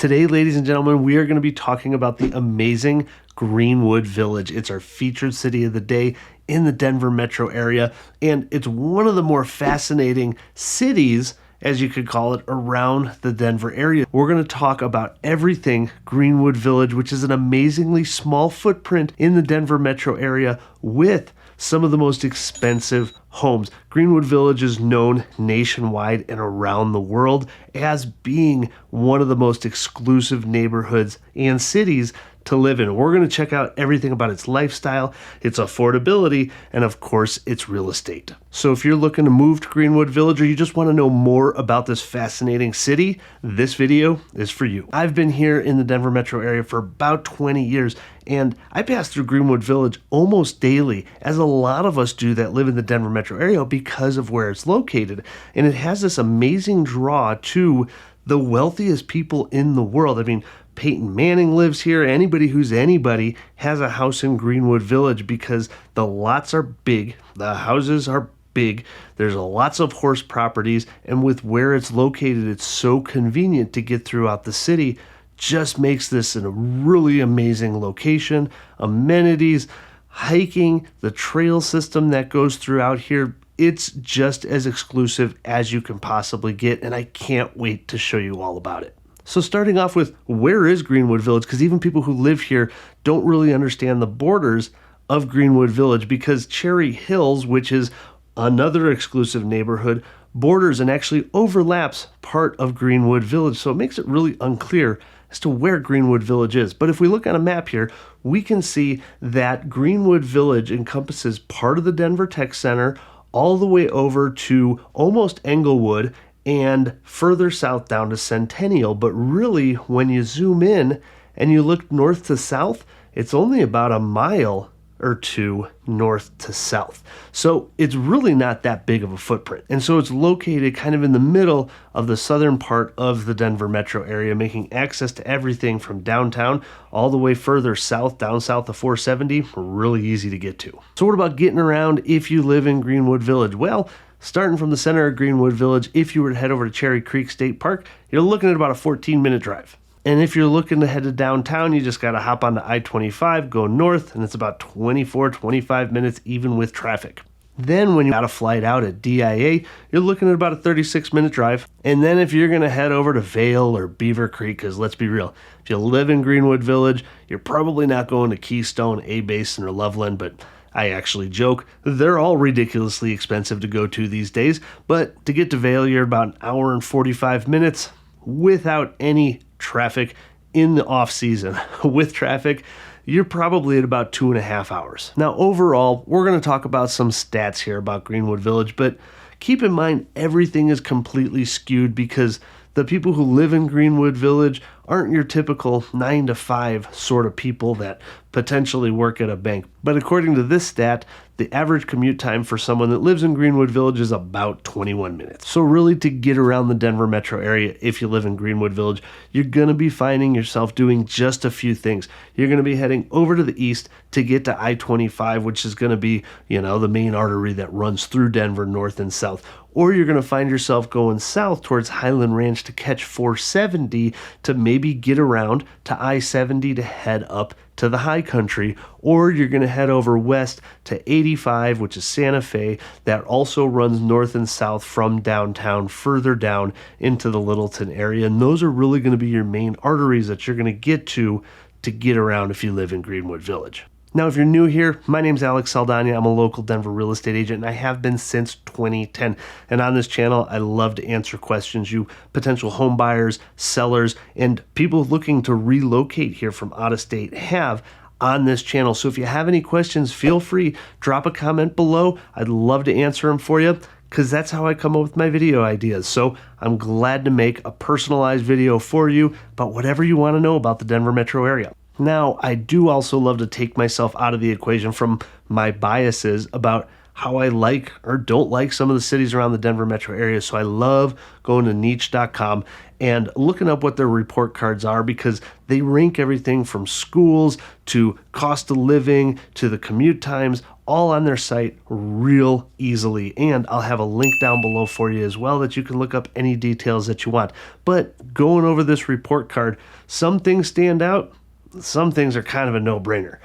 Today, ladies and gentlemen, we are going to be talking about the amazing Greenwood Village. It's our featured city of the day in the Denver metro area, and it's one of the more fascinating cities, as you could call it, around the Denver area. We're going to talk about everything Greenwood Village, which is an amazingly small footprint in the Denver metro area with some of the most expensive homes. Greenwood Village is known nationwide and around the world as being one of the most exclusive neighborhoods and cities to live in. We're going to check out everything about its lifestyle, its affordability, and of course, its real estate. So if you're looking to move to Greenwood Village or you just want to know more about this fascinating city, this video is for you. I've been here in the Denver metro area for about 20 years, and I pass through Greenwood Village almost daily, as a lot of us do that live in the Denver metro area because of where it's located. And it has this amazing draw to the wealthiest people in the world. I mean, Peyton Manning lives here. Anybody who's anybody has a house in Greenwood Village because the lots are big, the houses are big, there's lots of horse properties, and with where it's located, it's so convenient to get throughout the city. Just makes this a really amazing location. Amenities, hiking, the trail system that goes throughout here, it's just as exclusive as you can possibly get, and I can't wait to show you all about it. So starting off with, where is Greenwood Village? Because even people who live here don't really understand the borders of Greenwood Village, because Cherry Hills, which is another exclusive neighborhood, borders and actually overlaps part of Greenwood Village. So it makes it really unclear as to where Greenwood Village is. But if we look on a map here, we can see that Greenwood Village encompasses part of the Denver Tech Center all the way over to almost Englewood and further south down to Centennial. But really, when you zoom in and you look north to south, it's only about a mile or two north to south. So it's really not that big of a footprint. And so it's located kind of in the middle of the southern part of the Denver metro area, making access to everything from downtown all the way further south, down south of 470, really easy to get to. So what about getting around if you live in Greenwood Village? Well, starting from the center of Greenwood Village, if you were to head over to Cherry Creek State Park, you're looking at about a 14-minute drive. And if you're looking to head to downtown, you just got to hop onto I-25, go north, and it's about 25 minutes even with traffic. Then when you got a flight out at DIA, you're looking at about a 36-minute drive. And then if you're going to head over to Vail or Beaver Creek, because let's be real, if you live in Greenwood Village, you're probably not going to Keystone, A-Basin, or Loveland, but I actually joke, they're all ridiculously expensive to go to these days, but to get to Vail, you're about an hour and 45 minutes without any traffic in the off season. With traffic, you're probably at about 2.5 hours. Now, overall, we're going to talk about some stats here about Greenwood Village, but keep in mind everything is completely skewed because the people who live in Greenwood Village aren't your typical 9 to 5 sort of people that potentially work at a bank. But according to this stat, the average commute time for someone that lives in Greenwood Village is about 21 minutes. So really, to get around the Denver metro area, if you live in Greenwood Village, you're going to be finding yourself doing just a few things. You're going to be heading over to the east to get to I-25, which is going to be, the main artery that runs through Denver north and south. Or you're going to find yourself going south towards Highland Ranch to catch 470 to maybe get around to I-70 to head up to the high country. Or you're going to head over west to 85, which is Santa Fe, that also runs north and south from downtown further down into the Littleton area. And those are really going to be your main arteries that you're going to get around if you live in Greenwood Village. Now, if you're new here, my name's Alex Saldana. I'm a local Denver real estate agent, and I have been since 2010. And on this channel, I love to answer questions you potential home buyers, sellers, and people looking to relocate here from out of state have on this channel. So if you have any questions, feel free, drop a comment below. I'd love to answer them for you, because that's how I come up with my video ideas. So I'm glad to make a personalized video for you about whatever you want to know about the Denver metro area. Now, I do also love to take myself out of the equation from my biases about how I like or don't like some of the cities around the Denver metro area. So I love going to niche.com and looking up what their report cards are, because they rank everything from schools to cost of living to the commute times, all on their site real easily. And I'll have a link down below for you as well that you can look up any details that you want. But going over this report card, some things stand out, some things are kind of a no-brainer.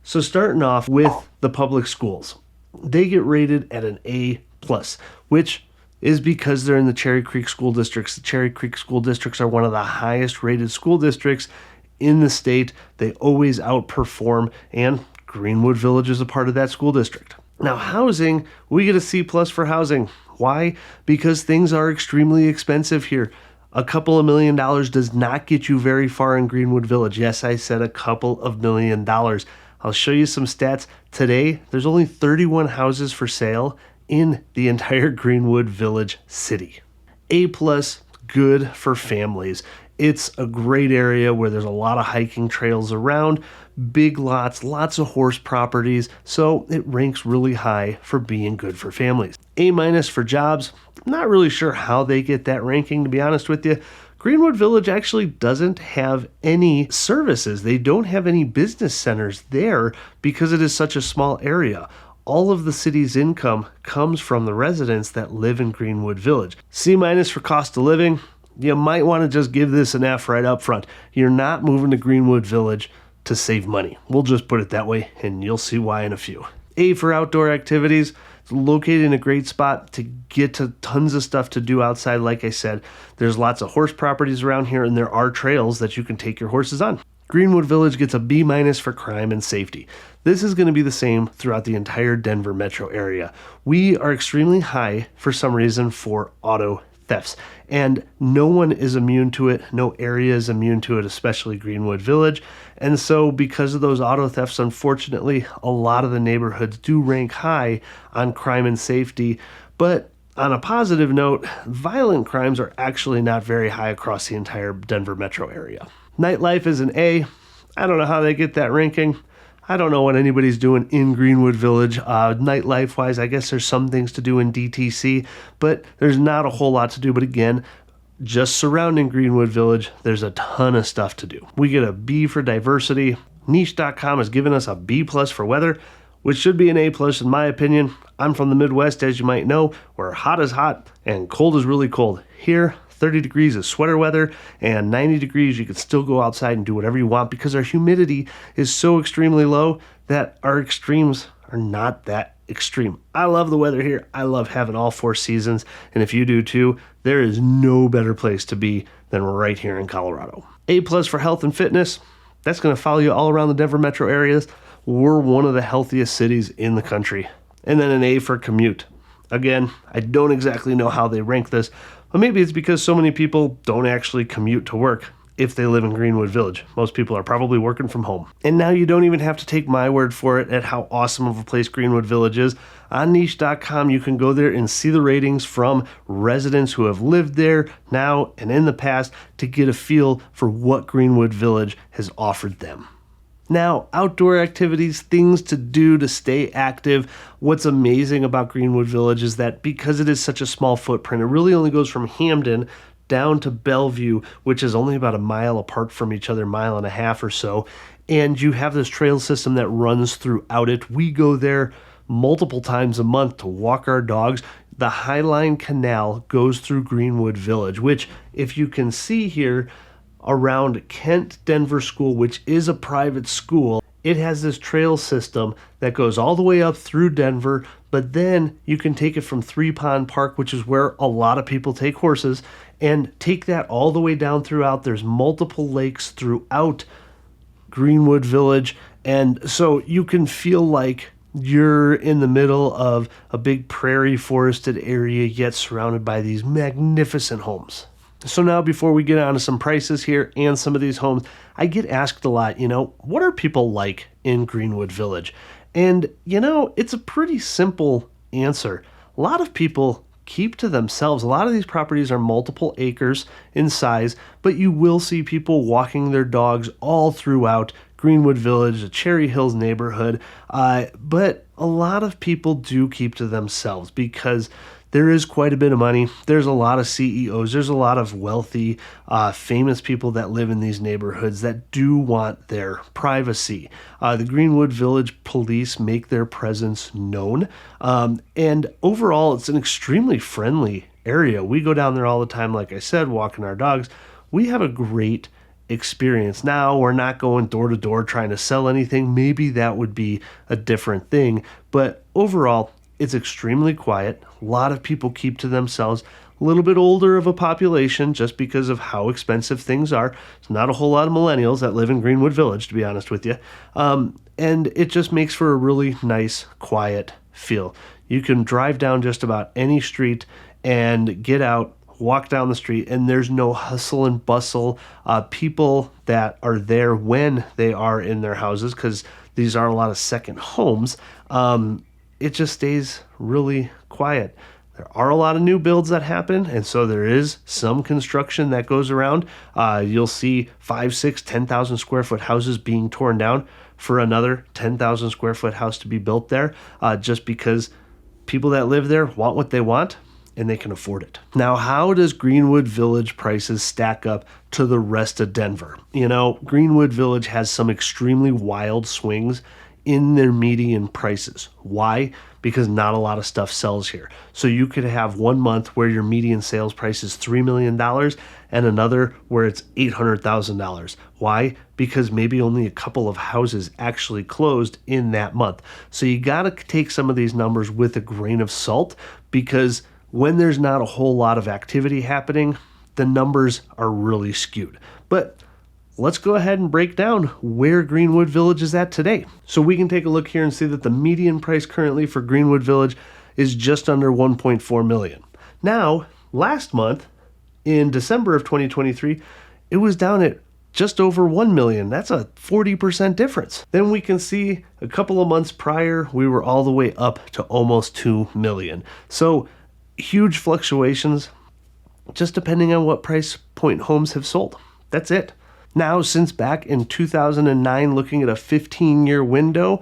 So starting off with the public schools, they get rated at an A+, which is because they're in the Cherry Creek school districts. The Cherry Creek school districts are one of the highest rated school districts in the state. They always outperform, and Greenwood Village is a part of that school district. Now, housing, we get a C+ for housing. Why? Because things are extremely expensive here. A couple of $1 million does not get you very far in Greenwood Village. Yes, I said a couple of $1 million. I'll show you some stats. Today, there's only 31 houses for sale in the entire Greenwood Village city. A+, good for families. It's a great area where there's a lot of hiking trails around, big lots, lots of horse properties, so it ranks really high for being good for families. A- for jobs, not really sure how they get that ranking, to be honest with you. Greenwood Village actually doesn't have any services. They don't have any business centers there because it is such a small area. All of the city's income comes from the residents that live in Greenwood Village. C- for cost of living. You might want to just give this an F right up front. You're not moving to Greenwood Village to save money. We'll just put it that way, and you'll see why in a few. A for outdoor activities. It's located in a great spot to get to tons of stuff to do outside. Like I said, there's lots of horse properties around here, and there are trails that you can take your horses on. Greenwood Village gets a B- for crime and safety. This is going to be the same throughout the entire Denver metro area. We are extremely high for some reason for auto thefts, and no one is immune to it. No area is immune to it, especially Greenwood Village. And so because of those auto thefts, unfortunately, a lot of the neighborhoods do rank high on crime and safety. But on a positive note, violent crimes are actually not very high across the entire Denver metro area. Nightlife is an A. I don't know how they get that ranking. I don't know what anybody's doing in Greenwood Village. Nightlife-wise, I guess there's some things to do in DTC, but there's not a whole lot to do. But again, just surrounding Greenwood Village, there's a ton of stuff to do. We get a B for diversity. Niche.com has given us a B+ for weather, which should be an A+ in my opinion. I'm from the Midwest, as you might know, where hot is hot and cold is really cold. Here, 30 degrees is sweater weather, and 90 degrees you can still go outside and do whatever you want because our humidity is so extremely low that our extremes are not that extreme. I love the weather here. I love having all 4 seasons, and if you do too, there is no better place to be than right here in Colorado. A+ for health and fitness. That's going to follow you all around the Denver metro areas. We're one of the healthiest cities in the country. And then an A for commute. Again, I don't exactly know how they rank this, but maybe it's because so many people don't actually commute to work if they live in Greenwood Village. Most people are probably working from home. And now you don't even have to take my word for it at how awesome of a place Greenwood Village is. On niche.com, you can go there and see the ratings from residents who have lived there now and in the past to get a feel for what Greenwood Village has offered them. Now, outdoor activities, things to do to stay active. What's amazing about Greenwood Village is that because it is such a small footprint, it really only goes from Hamden down to Bellevue, which is only about a mile apart from each other, 1.5 miles or so. And you have this trail system that runs throughout it. We go there multiple times a month to walk our dogs. The Highline Canal goes through Greenwood Village, which, if you can see here, around Kent Denver School, which is a private school, it has this trail system that goes all the way up through Denver, but then you can take it from Three Pond Park, which is where a lot of people take horses, and take that all the way down throughout. There's multiple lakes throughout Greenwood Village, and so you can feel like you're in the middle of a big prairie forested area, yet surrounded by these magnificent homes. So now, before we get on to some prices here and some of these homes, I get asked a lot, what are people like in Greenwood Village? And, it's a pretty simple answer. A lot of people keep to themselves. A lot of these properties are multiple acres in size, but you will see people walking their dogs all throughout Greenwood Village, the Cherry Hills neighborhood. But a lot of people do keep to themselves because there is quite a bit of money. There's a lot of CEOs. There's a lot of wealthy, famous people that live in these neighborhoods that do want their privacy. The Greenwood Village police make their presence known. And overall, it's an extremely friendly area. We go down there all the time, like I said, walking our dogs. We have a great experience. Now, we're not going door to door trying to sell anything. Maybe that would be a different thing. But overall, it's extremely quiet. A lot of people keep to themselves. A little bit older of a population just because of how expensive things are. It's not a whole lot of millennials that live in Greenwood Village, to be honest with you. And it just makes for a really nice, quiet feel. You can drive down just about any street and get out, walk down the street, and there's no hustle and bustle. People that are there when they are in their houses, because these are a lot of second homes, it just stays really quiet. There are a lot of new builds that happen, and so there is some construction that goes around. You'll see 5, 6, 10,000 square foot houses being torn down for another 10,000 square foot house to be built there, just because people that live there want what they want, and they can afford it. Now, how does Greenwood Village prices stack up to the rest of Denver? You know, Greenwood Village has some extremely wild swings in their median prices. Why? Because not a lot of stuff sells here. So you could have 1 month where your median sales price is $3 million and another where it's $800,000. Why? Because maybe only a couple of houses actually closed in that month. So you got to take some of these numbers with a grain of salt, because when there's not a whole lot of activity happening, the numbers are really skewed. But let's go ahead and break down where Greenwood Village is at today. So we can take a look here and see that the median price currently for Greenwood Village is just under $1.4 million. Now, last month, in December of 2023, it was down at just over $1 million. That's a 40% difference. Then we can see a couple of months prior, we were all the way up to almost $2 million. So huge fluctuations, just depending on what price point homes have sold. That's it. Now, since back in 2009, looking at a 15-year window,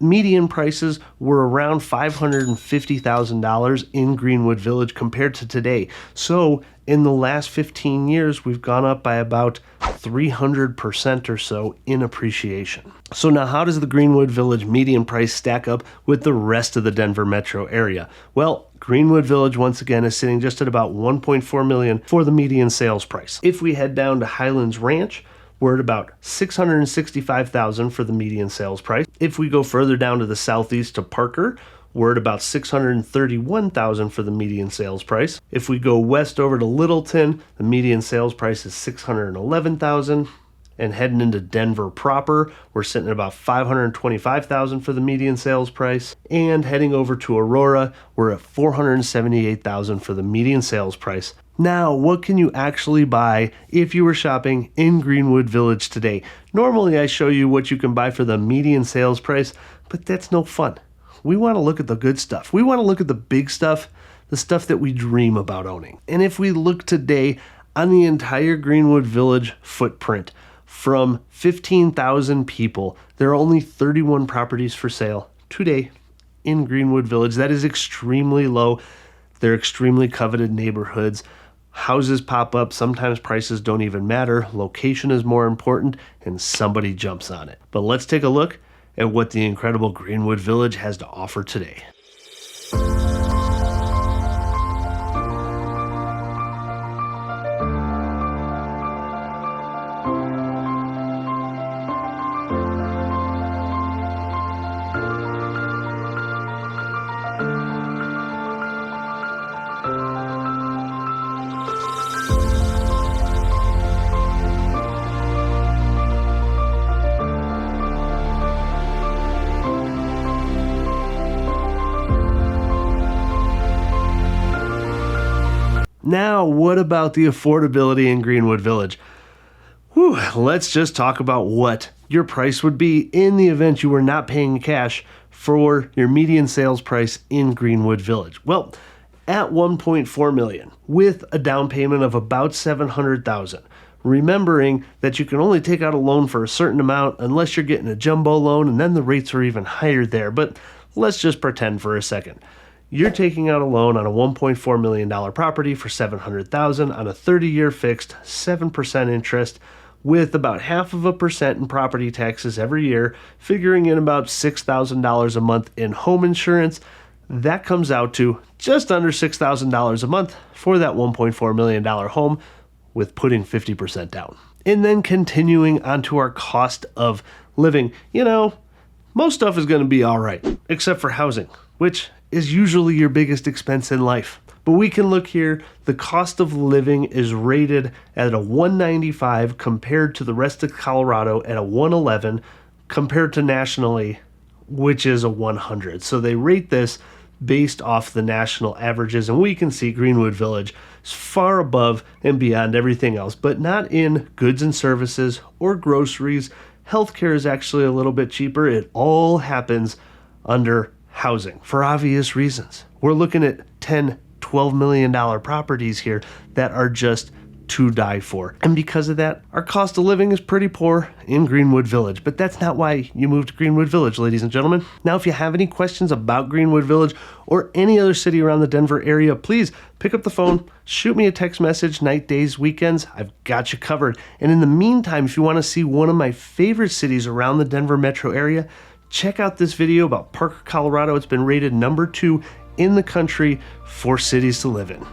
median prices were around $550,000 in Greenwood Village compared to today. So in the last 15 years, we've gone up by about 300% or so in appreciation. So now, how does the Greenwood Village median price stack up with the rest of the Denver metro area? Well, Greenwood Village, once again, is sitting just at about $1.4 million for the median sales price. If we head down to Highlands Ranch, we're at about $665,000 for the median sales price. If we go further down to the southeast to Parker, we're at about $631,000 for the median sales price. If we go west over to Littleton, the median sales price is $611,000. And heading into Denver proper, we're sitting at about $525,000 for the median sales price. And heading over to Aurora, we're at $478,000 for the median sales price. Now, what can you actually buy if you were shopping in Greenwood Village today? Normally, I show you what you can buy for the median sales price, but that's no fun. We want to look at the good stuff. We want to look at the big stuff, the stuff that we dream about owning. And if we look today on the entire Greenwood Village footprint, from 15,000 people, there are only 31 properties for sale today in Greenwood Village. That is extremely low. They're extremely coveted neighborhoods. Houses pop up. Sometimes prices don't even matter. Location is more important, and somebody jumps on it. But let's take a look at what the incredible Greenwood Village has to offer today. Now, what about the affordability in Greenwood Village? Let's just talk about what your price would be in the event you were not paying cash for your median sales price in Greenwood Village. Well, at $1.4 million with a down payment of about $700,000. Remembering that you can only take out a loan for a certain amount unless you're getting a jumbo loan, and then the rates are even higher there. But let's just pretend for a second. you're taking out a loan on a $1.4 million property for $700,000 on a 30-year fixed 7% interest with about 0.5% in property taxes every year, figuring in about $6,000 a month in home insurance. That comes out to just under $6,000 a month for that $1.4 million home with putting 50% down. And then continuing onto our cost of living, most stuff is going to be all right, except for housing, which is usually your biggest expense in life. But we can look here, the cost of living is rated at a 195 compared to the rest of Colorado at a 111 compared to nationally, which is a 100. So they rate this based off the national averages, and we can see Greenwood Village is far above and beyond everything else, but not in goods and services or groceries. Healthcare is actually a little bit cheaper. It all happens under housing for obvious reasons. We're looking at $10-12 million properties here that are just to die for. And because of that, our cost of living is pretty poor in Greenwood Village. But that's not why you moved to Greenwood Village, ladies and gentlemen. Now, if you have any questions about Greenwood Village or any other city around the Denver area, please pick up the phone, shoot me a text message, night, days, weekends. I've got you covered. And in the meantime, if you want to see one of my favorite cities around the Denver metro area, check out this video about Parker, Colorado. It's been rated number 2 in the country for cities to live in.